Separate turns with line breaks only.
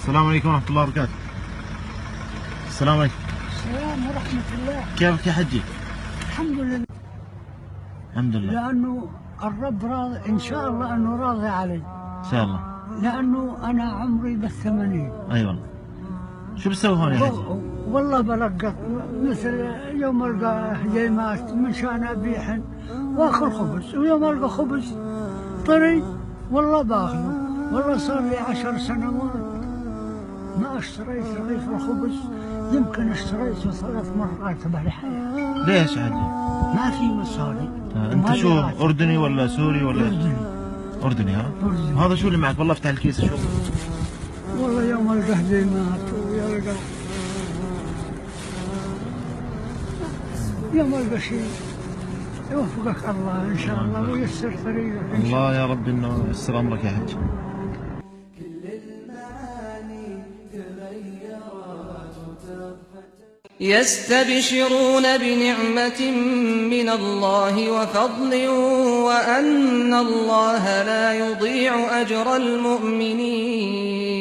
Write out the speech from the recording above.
السلام عليكم ورحمة الله وبركاته. السلام عليكم.
السلام ورحمة الله.
كيفك يا حجي؟
الحمد لله.
الحمد لله.
لأنه الرب راضي إن شاء الله أنه راضي علي.
إن شاء الله.
لأنه أنا عمري بال80.
أي والله. شو بتسوي هون يا حجي؟
والله بلقط مثل يوم ألقى هجيمات من شان أبيحن وآخذ خبز، ويوم ألقى خبز طري والله باخذه. والله صار لي 10 سنوات ما اشتريت رغيف الخبز، يمكن اشتريته 3 مرات بهالحياة.
ليش يا حجي؟
ما في مصاري.
أنت شو أردني ولا سوري ولا؟
أردني.
أردني ها؟
أردني.
هذا شو اللي معك؟ والله افتح الكيس شوف.
والله يوم ألقى هجيمات ويلقى يوم ألقى شيء يوفقك الله إن شاء الله وييسر طريقك إن شاء
الله يا رب إنه ييسر أمرك يا حجي.
يستبشرون بنعمة من الله وفضل وأن الله لا يضيع أجر المؤمنين.